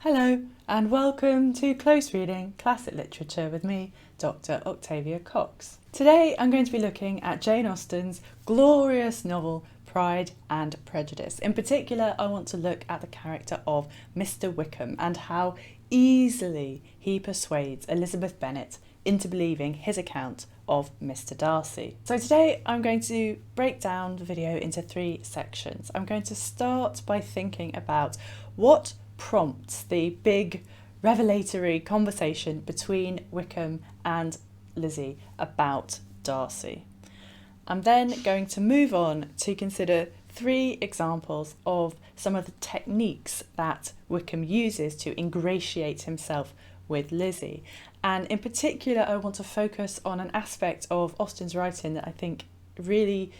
Hello and welcome to Close Reading Classic Literature with me, Dr. Octavia Cox. Today I'm going to be looking at Jane Austen's glorious novel Pride and Prejudice. In particular, I want to look at the character of Mr Wickham and how easily he persuades Elizabeth Bennet into believing his account of Mr Darcy. So today I'm going to break down the video into three sections. I'm going to start by thinking about what prompts the big revelatory conversation between Wickham and Lizzie about Darcy. I'm then going to move on to consider three examples of some of the techniques that Wickham uses to ingratiate himself with Lizzie. And in particular, I want to focus on an aspect of Austen's writing that I think really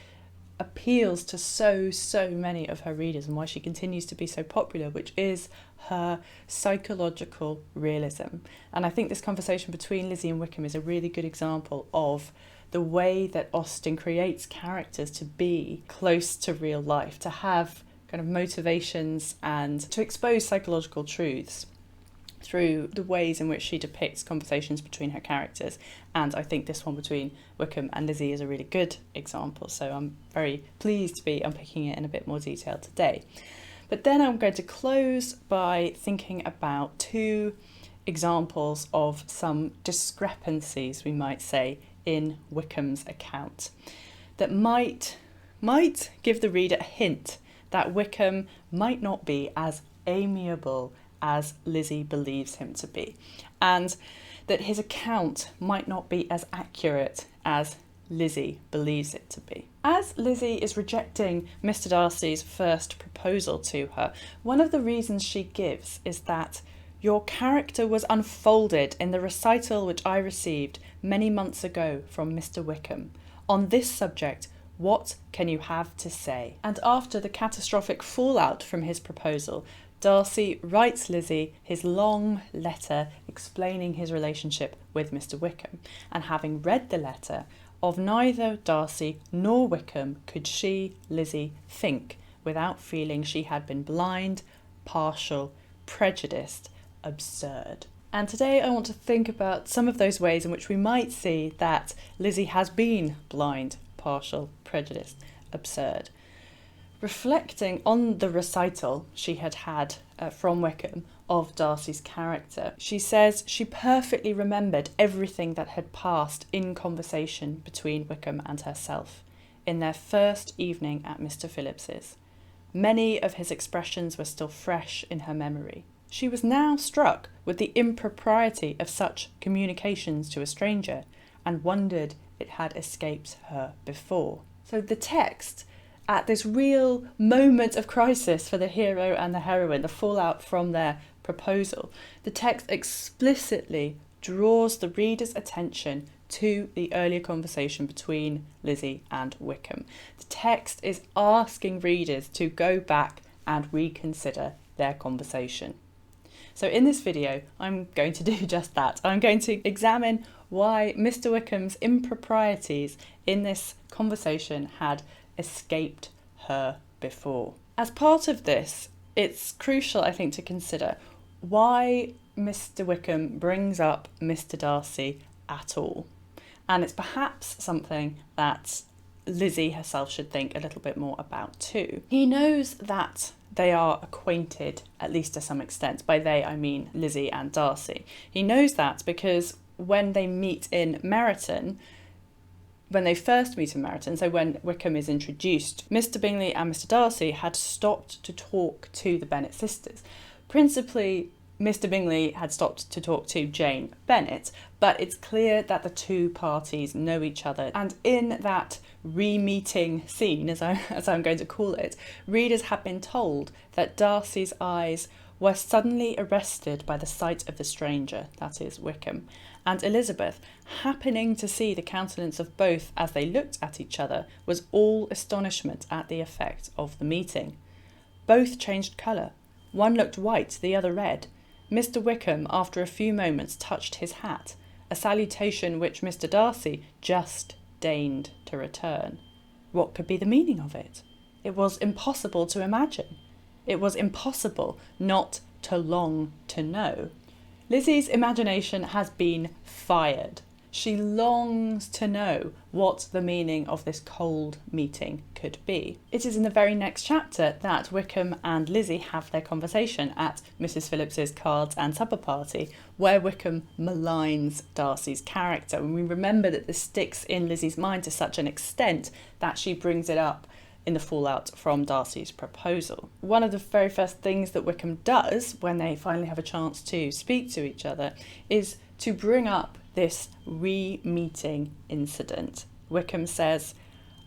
appeals to so many of her readers and why she continues to be so popular, which is her psychological realism. And I think this conversation between Lizzie and Wickham is a really good example of the way that Austen creates characters to be close to real life, to have kind of motivations and to expose psychological truths through the ways in which she depicts conversations between her characters. And I think this one between Wickham and Lizzie is a really good example, so I'm very pleased to be unpicking it in a bit more detail today. But then I'm going to close by thinking about two examples of some discrepancies, we might say, in Wickham's account that might give the reader a hint that Wickham might not be as amiable as Lizzie believes him to be, and that his account might not be as accurate as Lizzie believes it to be. As Lizzie is rejecting Mr Darcy's first proposal to her, one of the reasons she gives is that your character was unfolded in the recital which I received many months ago from Mr Wickham. On this subject, what can you have to say? And after the catastrophic fallout from his proposal, Darcy writes Lizzie his long letter explaining his relationship with Mr Wickham, and having read the letter, of neither Darcy nor Wickham could she, Lizzie, think without feeling she had been blind, partial, prejudiced, absurd. And today I want to think about some of those ways in which we might see that Lizzie has been blind, partial, prejudiced, absurd. Reflecting on the recital she had from Wickham of Darcy's character, she says she perfectly remembered everything that had passed in conversation between Wickham and herself in their first evening at Mr Phillips's. Many of his expressions were still fresh in her memory. She was now struck with the impropriety of such communications to a stranger, and wondered it had escaped her before. So the text, at this real moment of crisis for the hero and the heroine, the fallout from their proposal, the text explicitly draws the reader's attention to the earlier conversation between Lizzie and Wickham. The text is asking readers to go back and reconsider their conversation. So in this video, I'm going to do just that. I'm going to examine why Mr Wickham's improprieties in this conversation had escaped her before. As part of this, it's crucial, I think, to consider why Mr Wickham brings up Mr Darcy at all. And it's perhaps something that Lizzie herself should think a little bit more about too. He knows that they are acquainted, at least to some extent. By they, I mean Lizzie and Darcy. He knows that because when they meet in Meryton, when they first meet in Meryton, so when Wickham is introduced, Mr Bingley and Mr Darcy had stopped to talk to the Bennet sisters. Principally, Mr Bingley had stopped to talk to Jane Bennet, but it's clear that the two parties know each other. And in that remeeting scene, as I'm going to call it, readers have been told that Darcy's eyes were suddenly arrested by the sight of the stranger, that is Wickham, and Elizabeth, happening to see the countenance of both as they looked at each other, was all astonishment at the effect of the meeting. Both changed colour. One looked white, the other red. Mr Wickham, after a few moments, touched his hat, a salutation which Mr Darcy just deigned to return. What could be the meaning of it? It was impossible to imagine. It was impossible not to long to know. Lizzie's imagination has been fired. She longs to know what the meaning of this cold meeting could be. It is in the very next chapter that Wickham and Lizzie have their conversation at Mrs Phillips's cards and supper party, where Wickham maligns Darcy's character. And we remember that this sticks in Lizzie's mind to such an extent that she brings it up in the fallout from Darcy's proposal. One of the very first things that Wickham does when they finally have a chance to speak to each other is to bring up this remeeting incident. Wickham says,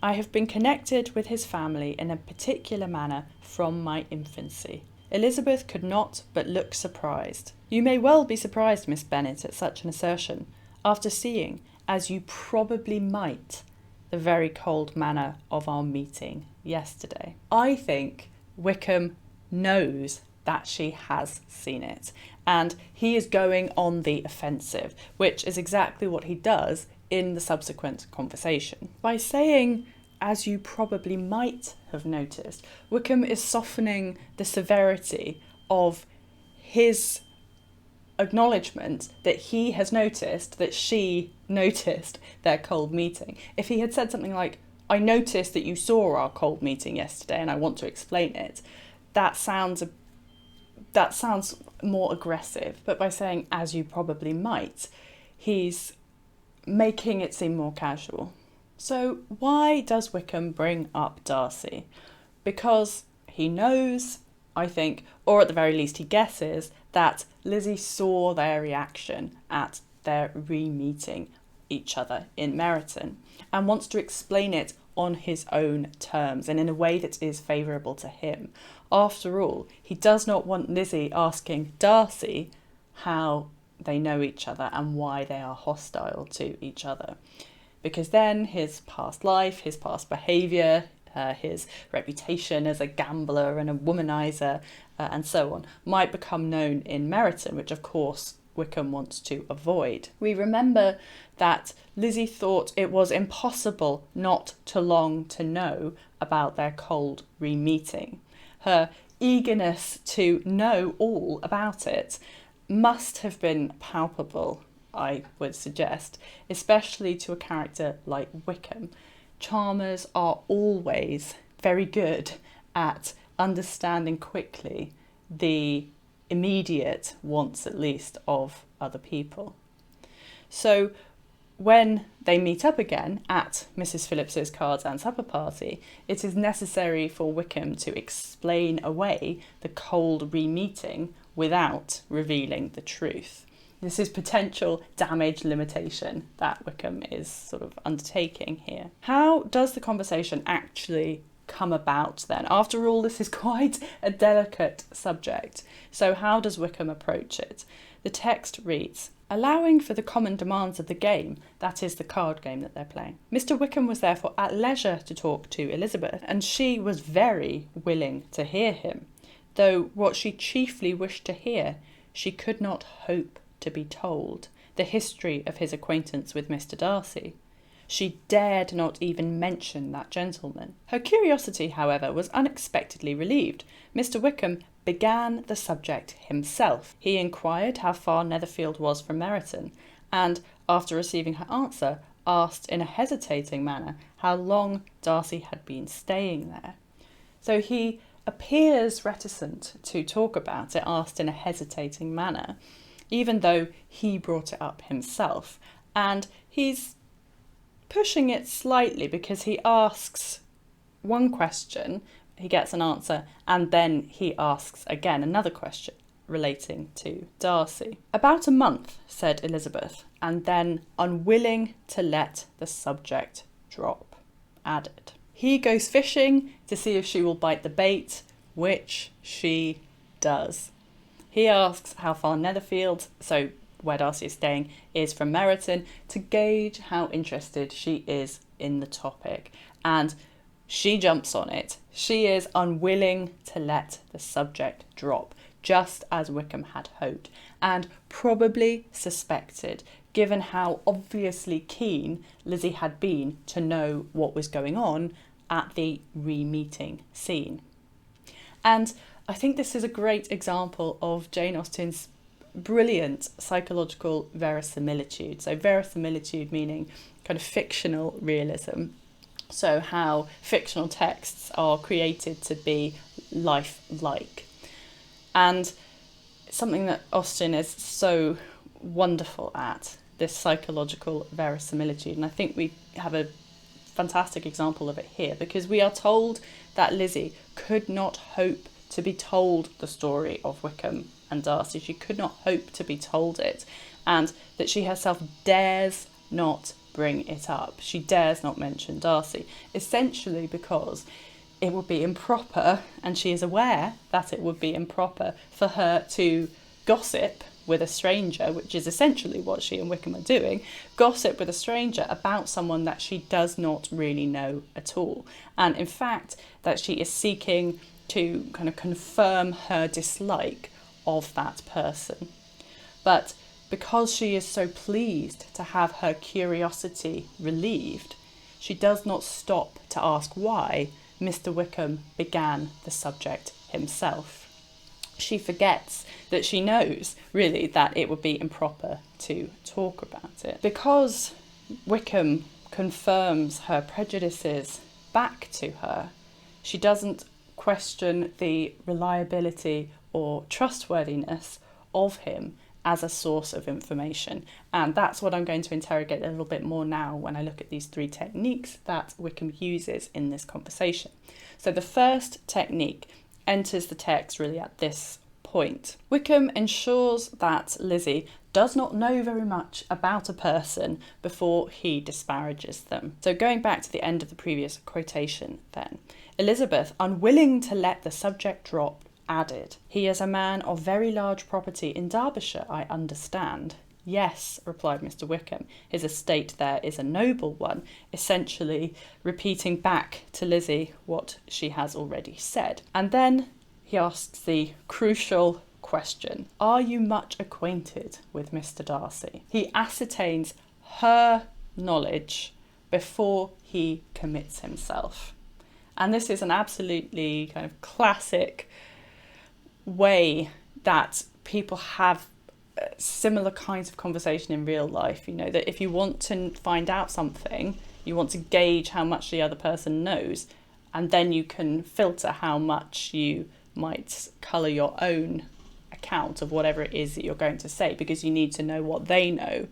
"I have been connected with his family in a particular manner from my infancy." Elizabeth could not but look surprised. "You may well be surprised, Miss Bennet, at such an assertion, after seeing, as you probably might, the very cold manner of our meeting yesterday." I think Wickham knows that she has seen it, and he is going on the offensive, which is exactly what he does in the subsequent conversation. By saying, "as you probably might have noticed," Wickham is softening the severity of his acknowledgement that he has noticed that she noticed their cold meeting. If he had said something like, "I noticed that you saw our cold meeting yesterday and I want to explain it," that sounds more aggressive. But by saying, "as you probably might," he's making it seem more casual. So why does Wickham bring up Darcy? Because he knows, I think, or at the very least he guesses, that Lizzie saw their reaction at their re-meeting each other in Meryton and wants to explain it on his own terms and in a way that is favourable to him. After all, he does not want Lizzie asking Darcy how they know each other and why they are hostile to each other, because then his past life, his past behaviour, his reputation as a gambler and a womanizer and so on might become known in Meryton, which of course Wickham wants to avoid. We remember that Lizzie thought it was impossible not to long to know about their cold re-meeting. Her eagerness to know all about it must have been palpable, I would suggest, especially to a character like Wickham. Charmers are always very good at understanding quickly the immediate wants, at least, of other people. So when they meet up again at Mrs Phillips's cards and supper party, it is necessary for Wickham to explain away the cold re-meeting without revealing the truth. This is potential damage limitation that Wickham is sort of undertaking here. How does the conversation actually come about then? After all, this is quite a delicate subject. So how does Wickham approach it? The text reads, "Allowing for the common demands of the game," that is the card game that they're playing, "Mr Wickham was therefore at leisure to talk to Elizabeth, and she was very willing to hear him, though what she chiefly wished to hear she could not hope to be told, the history of his acquaintance with Mr Darcy. She dared not even mention that gentleman. Her curiosity, however, was unexpectedly relieved. Mr Wickham began the subject himself. He inquired how far Netherfield was from Meryton, and, after receiving her answer, asked in a hesitating manner how long Darcy had been staying there." So he appears reticent to talk about it, asked in a hesitating manner, even though he brought it up himself. And he's pushing it slightly because he asks one question, he gets an answer, and then he asks again another question relating to Darcy. "About a month," said Elizabeth, and then, unwilling to let the subject drop, added, "He goes fishing to see if she will bite the bait," which she does. He asks how far Netherfield, so where Darcy is staying, is from Meryton, to gauge how interested she is in the topic. And she jumps on it. She is unwilling to let the subject drop, just as Wickham had hoped, and probably suspected, given how obviously keen Lizzie had been to know what was going on at the re-meeting scene. And I think this is a great example of Jane Austen's brilliant psychological verisimilitude. So verisimilitude meaning kind of fictional realism. So how fictional texts are created to be lifelike. And something that Austen is so wonderful at, this psychological verisimilitude. And I think we have a fantastic example of it here, because we are told that Lizzie could not hope to be told the story of Wickham and Darcy. She could not hope to be told it, and that she herself dares not bring it up. She dares not mention Darcy, essentially because it would be improper, and she is aware that it would be improper for her to gossip with a stranger, which is essentially what she and Wickham are doing, gossip with a stranger about someone that she does not really know at all. And in fact, that she is seeking to kind of confirm her dislike of that person. But because she is so pleased to have her curiosity relieved, she does not stop to ask why Mr Wickham began the subject himself. She forgets that she knows, really, that it would be improper to talk about it. Because Wickham confirms her prejudices back to her, she doesn't question the reliability or trustworthiness of him as a source of information. And that's what I'm going to interrogate a little bit more now when I look at these three techniques that Wickham uses in this conversation. So the first technique enters the text really at this point. Wickham ensures that Lizzie does not know very much about a person before he disparages them. So going back to the end of the previous quotation then, Elizabeth, unwilling to let the subject drop, added, "He is a man of very large property in Derbyshire, I understand." "Yes," replied Mr Wickham, "his estate there is a noble one," essentially repeating back to Lizzie what she has already said. And then he asks the crucial question, "Are you much acquainted with Mr Darcy?" He ascertains her knowledge before he commits himself. And this is an absolutely kind of classic way that people have similar kinds of conversation in real life. You know, that if you want to find out something, you want to gauge how much the other person knows, and then you can filter how much you might colour your own account of whatever it is that you're going to say, because you need to know what they know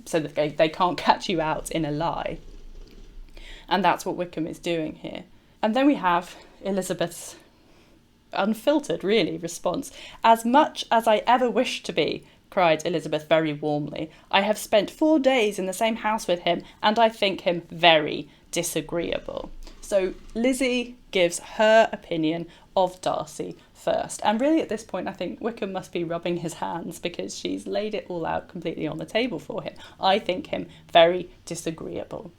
so that they can't catch you out in a lie. And that's what Wickham is doing here. And then we have Elizabeth's unfiltered, really, response. "As much as I ever wish to be," cried Elizabeth very warmly. "I have spent 4 days in the same house with him, and I think him very disagreeable." So Lizzie gives her opinion of Darcy first. And really at this point, I think Wickham must be rubbing his hands, because she's laid it all out completely on the table for him. "I think him very disagreeable."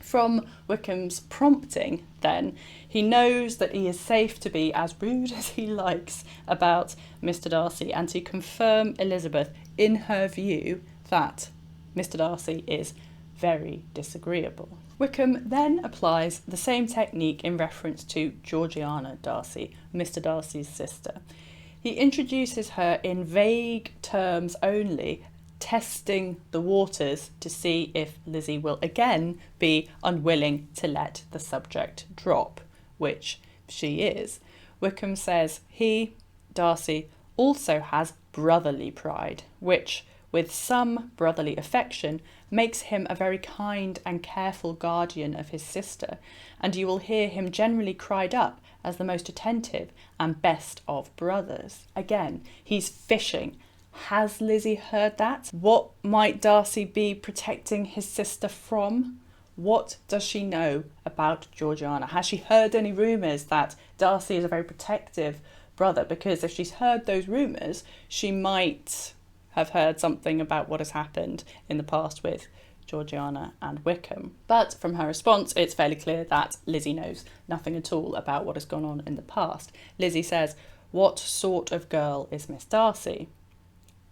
From Wickham's prompting, then, he knows that he is safe to be as rude as he likes about Mr Darcy, and to confirm Elizabeth in her view that Mr Darcy is very disagreeable. Wickham then applies the same technique in reference to Georgiana Darcy, Mr Darcy's sister. He introduces her in vague terms only, testing the waters to see if Lizzie will again be unwilling to let the subject drop, which she is. Wickham says he, Darcy, also has brotherly pride, which, with some brotherly affection, makes him a very kind and careful guardian of his sister, and you will hear him generally cried up as the most attentive and best of brothers. Again, he's fishing. Has Lizzie heard that? What might Darcy be protecting his sister from? What does she know about Georgiana? Has she heard any rumours that Darcy is a very protective brother? Because if she's heard those rumours, she might have heard something about what has happened in the past with Georgiana and Wickham. But from her response, it's fairly clear that Lizzie knows nothing at all about what has gone on in the past. Lizzie says, "What sort of girl is Miss Darcy?"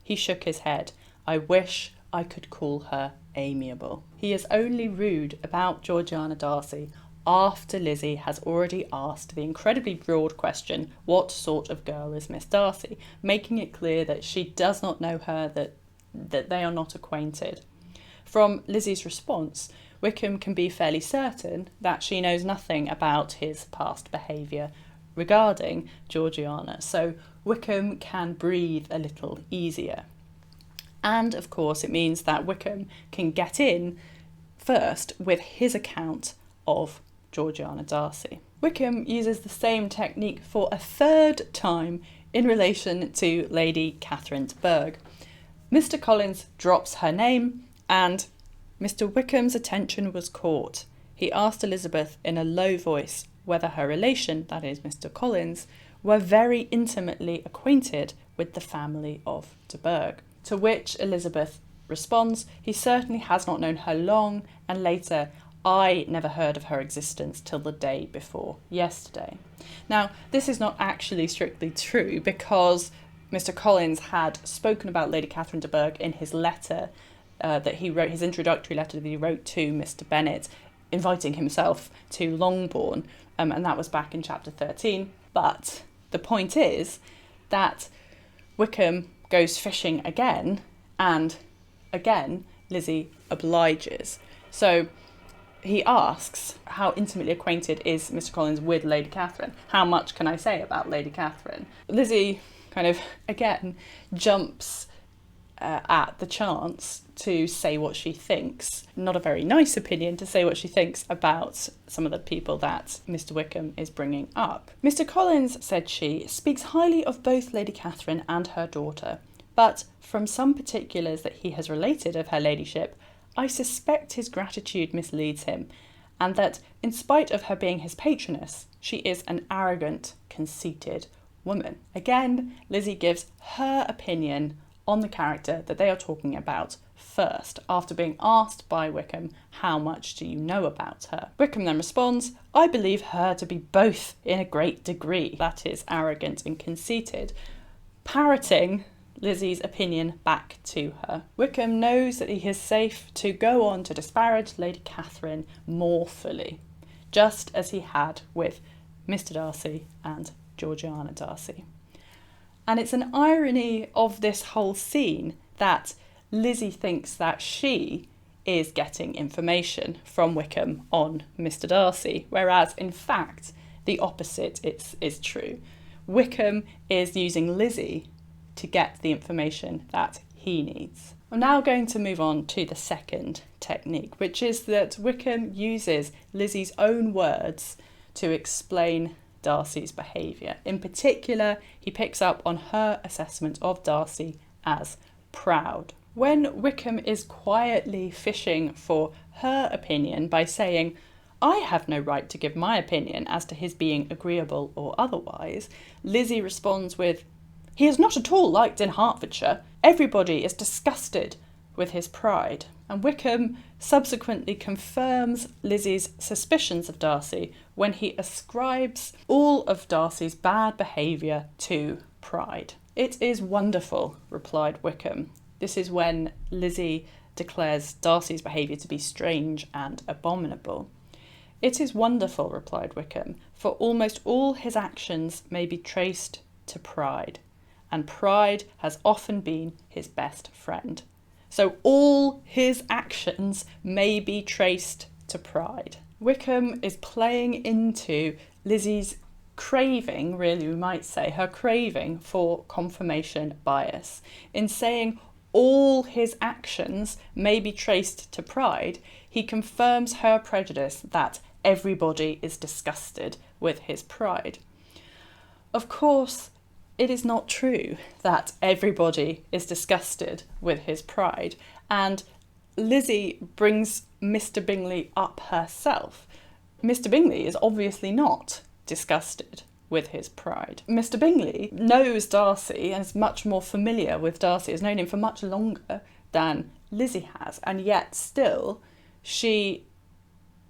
He shook his head. "I wish I could call her amiable." He is only rude about Georgiana Darcy after Lizzie has already asked the incredibly broad question, what sort of girl is Miss Darcy, making it clear that she does not know her, that they are not acquainted. From Lizzie's response, Wickham can be fairly certain that she knows nothing about his past behaviour regarding Georgiana, so Wickham can breathe a little easier. And of course it means that Wickham can get in first with his account of Georgiana Darcy. Wickham uses the same technique for a third time in relation to Lady Catherine de Bourgh. Mr Collins drops her name and Mr Wickham's attention was caught. He asked Elizabeth in a low voice whether her relation, that is Mr Collins, were very intimately acquainted with the family of de Bourgh. To which Elizabeth responds, he certainly has not known her long, and later, I never heard of her existence till the day before yesterday. Now, this is not actually strictly true because Mr Collins had spoken about Lady Catherine de Bourgh in his letter that he wrote, his introductory letter that he wrote to Mr Bennet, inviting himself to Longbourn, and that was back in chapter 13. But the point is that Wickham goes fishing again, and again Lizzie obliges. So he asks, how intimately acquainted is Mr Collins with Lady Catherine? How much can I say about Lady Catherine? Lizzie kind of, again, jumps at the chance to say what she thinks. Not a very nice opinion to say what she thinks about some of the people that Mr Wickham is bringing up. Mr Collins, said she, speaks highly of both Lady Catherine and her daughter, but from some particulars that he has related of her ladyship, I suspect his gratitude misleads him, and that, in spite of her being his patroness, she is an arrogant, conceited woman. Again, Lizzie gives her opinion on the character that they are talking about first, after being asked by Wickham, how much do you know about her? Wickham then responds, I believe her to be both in a great degree, that is, arrogant and conceited, parroting Lizzie's opinion back to her. Wickham knows that he is safe to go on to disparage Lady Catherine more fully, just as he had with Mr Darcy and Georgiana Darcy. And it's an irony of this whole scene that Lizzie thinks that she is getting information from Wickham on Mr Darcy, whereas in fact the opposite is true. Wickham is using Lizzie to get the information that he needs. I'm now going to move on to the second technique, which is that Wickham uses Lizzie's own words to explain Darcy's behaviour. In particular, he picks up on her assessment of Darcy as proud. When Wickham is quietly fishing for her opinion by saying, I have no right to give my opinion as to his being agreeable or otherwise, Lizzie responds with, he is not at all liked in Hertfordshire. Everybody is disgusted with his pride. And Wickham subsequently confirms Lizzie's suspicions of Darcy when he ascribes all of Darcy's bad behaviour to pride. It is wonderful, replied Wickham. This is when Lizzie declares Darcy's behaviour to be strange and abominable. It is wonderful, replied Wickham, for almost all his actions may be traced to pride, and pride has often been his best friend. So all his actions may be traced to pride. Wickham is playing into Lizzie's craving, really we might say, her craving for confirmation bias. In saying all his actions may be traced to pride, he confirms her prejudice that everybody is disgusted with his pride. Of course, it is not true that everybody is disgusted with his pride, and Lizzie brings Mr Bingley up herself. Mr Bingley is obviously not disgusted with his pride. Mr Bingley knows Darcy and is much more familiar with Darcy, has known him for much longer than Lizzie has, and yet still she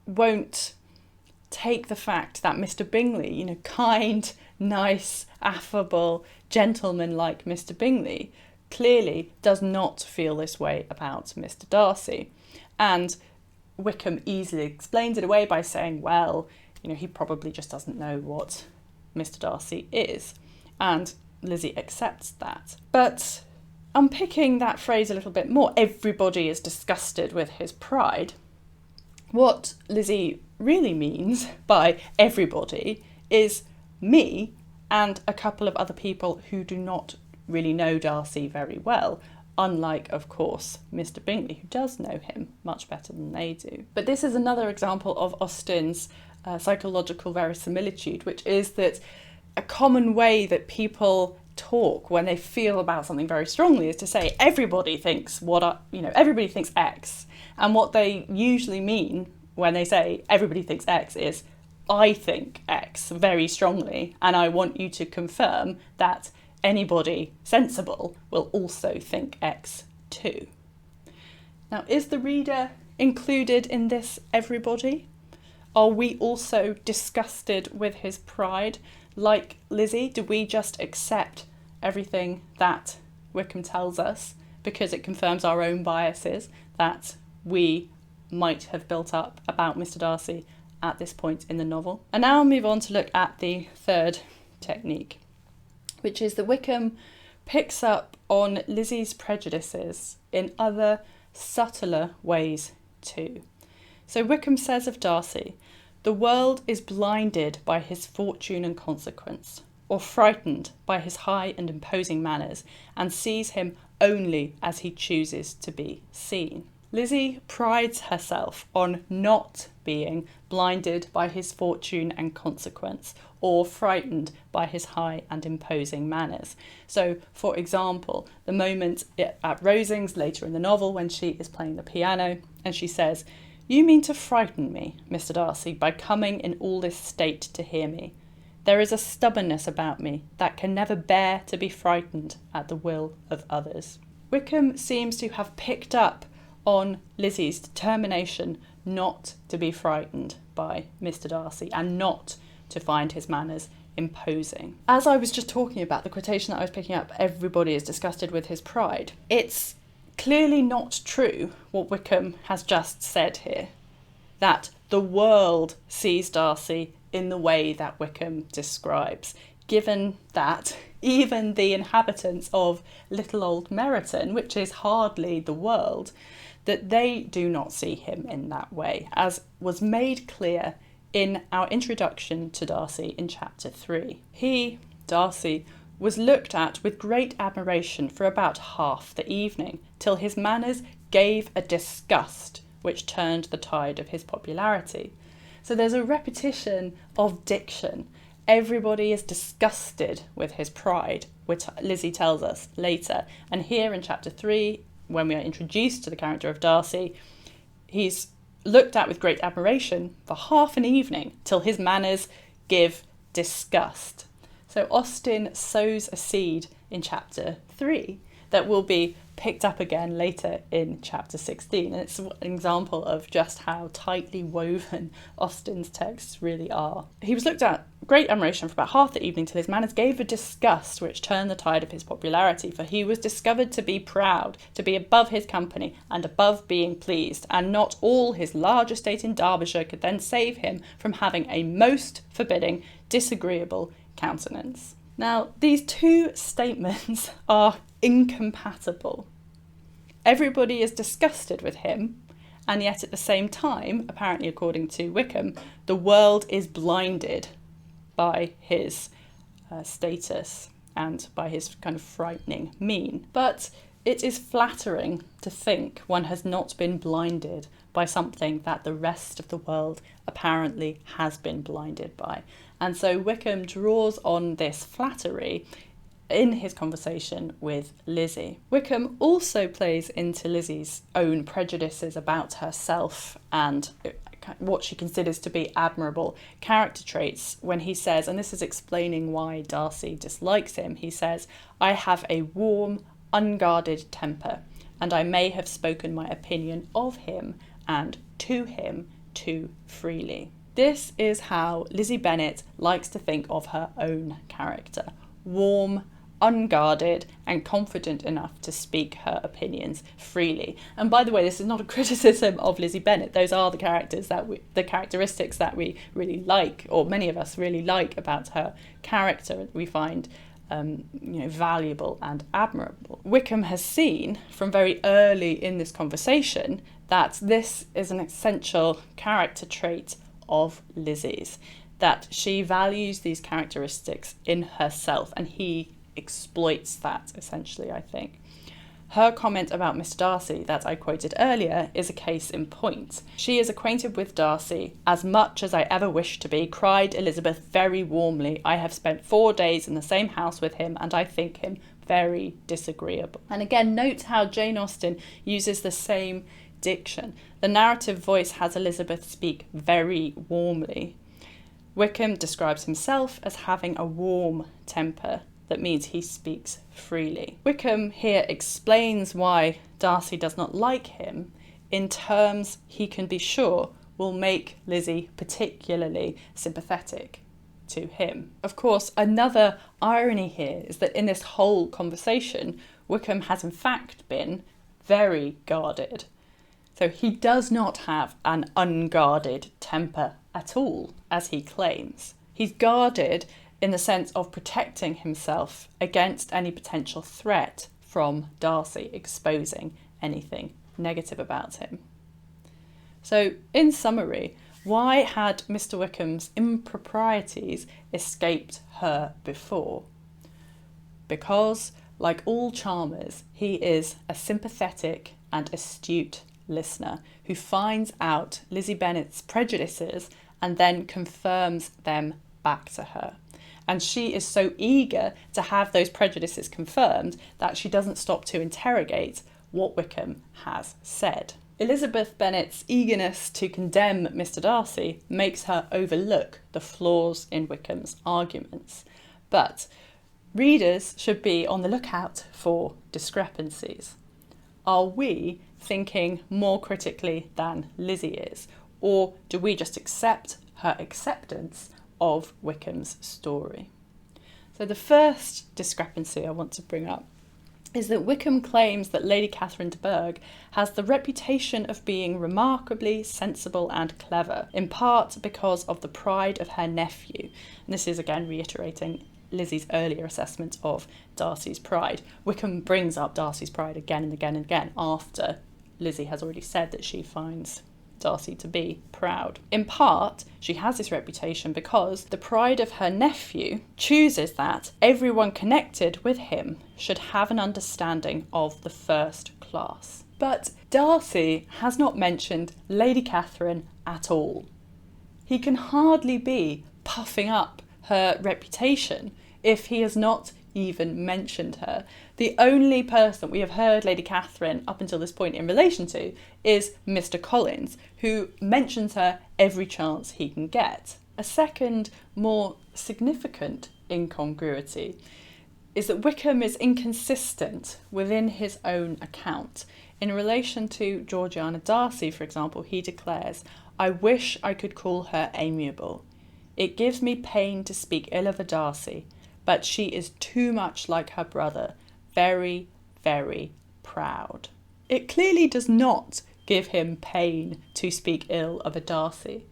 won't take the fact that Mr Bingley, kind, nice, affable, gentleman like Mr Bingley, clearly does not feel this way about Mr Darcy. And Wickham easily explains it away by saying, well, he probably just doesn't know what Mr Darcy is. And Lizzie accepts that. But unpicking that phrase a little bit more, everybody is disgusted with his pride, what Lizzie really means by everybody is me and a couple of other people who do not really know Darcy very well, unlike, of course, Mr Bingley, who does know him much better than they do. But this is another example of Austen's psychological verisimilitude, which is that a common way that people talk when they feel about something very strongly is to say everybody thinks everybody thinks X, and what they usually mean when they say everybody thinks X is I think X very strongly, and I want you to confirm that anybody sensible will also think X too. Now, is the reader included in this everybody? Are we also disgusted with his pride? Like Lizzie, do we just accept everything that Wickham tells us because it confirms our own biases that we might have built up about Mr Darcy at this point in the novel? And now I'll move on to look at the third technique, which is that Wickham picks up on Lizzie's prejudices in other subtler ways too. So Wickham says of Darcy, the world is blinded by his fortune and consequence, or frightened by his high and imposing manners, and sees him only as he chooses to be seen. Lizzie prides herself on not being blinded by his fortune and consequence, or frightened by his high and imposing manners. So, for example, the moment at Rosings later in the novel when she is playing the piano and she says, "You mean to frighten me, Mr Darcy, by coming in all this state to hear me. There is a stubbornness about me that can never bear to be frightened at the will of others." Wickham seems to have picked up on Lizzie's determination not to be frightened by Mr Darcy and not to find his manners imposing. As I was just talking about the quotation that I was picking up, everybody is disgusted with his pride, it's clearly not true what Wickham has just said here, that the world sees Darcy in the way that Wickham describes, given that even the inhabitants of little old Meryton, which is hardly the world, that they do not see him in that way, as was made clear in our introduction to Darcy in chapter 3. He, Darcy, was looked at with great admiration for about half the evening, till his manners gave a disgust which turned the tide of his popularity. So there's a repetition of diction. Everybody is disgusted with his pride, which Lizzie tells us later. And here in chapter 3, when we are introduced to the character of Darcy, he's looked at with great admiration for half an evening till his manners give disgust. So Austen sows a seed in chapter 3 that will be picked up again later in chapter 16. And it's an example of just how tightly woven Austen's texts really are. He was looked at great admiration for about half the evening till his manners gave a disgust which turned the tide of his popularity, for he was discovered to be proud, to be above his company, and above being pleased, and not all his large estate in Derbyshire could then save him from having a most forbidding, disagreeable countenance. Now, these two statements are incompatible. Everybody is disgusted with him, and yet at the same time, apparently according to Wickham, the world is blinded by his status and by his kind of frightening mien. But it is flattering to think one has not been blinded by something that the rest of the world apparently has been blinded by. And so Wickham draws on this flattery in his conversation with Lizzie. Wickham also plays into Lizzie's own prejudices about herself and what she considers to be admirable character traits when he says, and this is explaining why Darcy dislikes him, he says, "I have a warm, unguarded temper, and I may have spoken my opinion of him and to him too freely." This is how Lizzie Bennet likes to think of her own character. Warm, unguarded and confident enough to speak her opinions freely. And by the way, this is not a criticism of Lizzie Bennet. Those are the characteristics that we really like, or many of us really like about her character, that we find valuable and admirable. Wickham has seen from very early in this conversation that this is an essential character trait of Lizzie's, that she values these characteristics in herself, and he exploits that, essentially, I think. Her comment about Mr Darcy that I quoted earlier is a case in point. She is acquainted with Darcy as much as I ever wished to be, cried Elizabeth very warmly. I have spent 4 days in the same house with him, and I think him very disagreeable. And again, note how Jane Austen uses the same diction. The narrative voice has Elizabeth speak very warmly. Wickham describes himself as having a warm temper. That means he speaks freely. Wickham here explains why Darcy does not like him in terms he can be sure will make Lizzie particularly sympathetic to him. Of course, another irony here is that in this whole conversation, Wickham has in fact been very guarded. So he does not have an unguarded temper at all, as he claims. He's guarded in the sense of protecting himself against any potential threat from Darcy exposing anything negative about him. So, in summary, why had Mr Wickham's improprieties escaped her before? Because, like all charmers, he is a sympathetic and astute listener who finds out Lizzie Bennet's prejudices and then confirms them back to her. And she is so eager to have those prejudices confirmed that she doesn't stop to interrogate what Wickham has said. Elizabeth Bennet's eagerness to condemn Mr Darcy makes her overlook the flaws in Wickham's arguments. But readers should be on the lookout for discrepancies. Are we thinking more critically than Lizzie is? Or do we just accept her acceptance of Wickham's story? So the first discrepancy I want to bring up is that Wickham claims that Lady Catherine de Bourgh has the reputation of being remarkably sensible and clever, in part because of the pride of her nephew. And this is again reiterating Lizzie's earlier assessment of Darcy's pride. Wickham brings up Darcy's pride again and again and again after Lizzie has already said that she finds Darcy to be proud. In part, she has this reputation because the pride of her nephew chooses that everyone connected with him should have an understanding of the first class. But Darcy has not mentioned Lady Catherine at all. He can hardly be puffing up her reputation if he has not even mentioned her. The only person we have heard Lady Catherine up until this point in relation to is Mr Collins, who mentions her every chance he can get. A second, more significant incongruity is that Wickham is inconsistent within his own account. In relation to Georgiana Darcy, for example, he declares, "I wish I could call her amiable. It gives me pain to speak ill of a Darcy, but she is too much like her brother, very, very proud." It clearly does not give him pain to speak ill of a Darcy.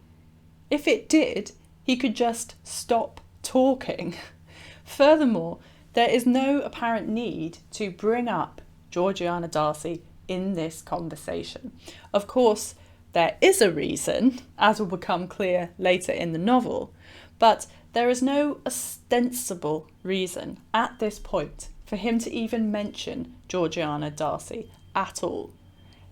If it did, he could just stop talking. Furthermore, there is no apparent need to bring up Georgiana Darcy in this conversation. Of course, there is a reason, as will become clear later in the novel, but there is no ostensible reason at this point for him to even mention Georgiana Darcy at all,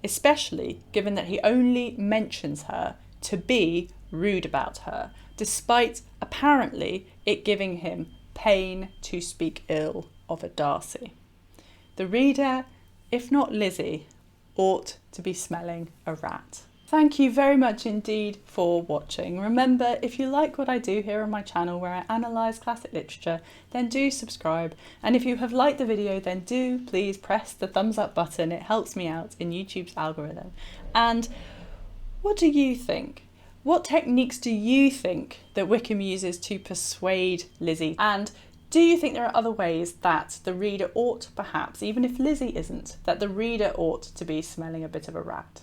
especially given that he only mentions her to be rude about her, despite apparently it giving him pain to speak ill of a Darcy. The reader, if not Lizzie, ought to be smelling a rat. Thank you very much indeed for watching. Remember, if you like what I do here on my channel where I analyse classic literature, then do subscribe. And if you have liked the video, then do please press the thumbs up button. It helps me out in YouTube's algorithm. And what do you think? What techniques do you think that Wickham uses to persuade Lizzie? And Do you think there are other ways that the reader ought, perhaps, even if Lizzie isn't, that the reader ought to be smelling a bit of a rat?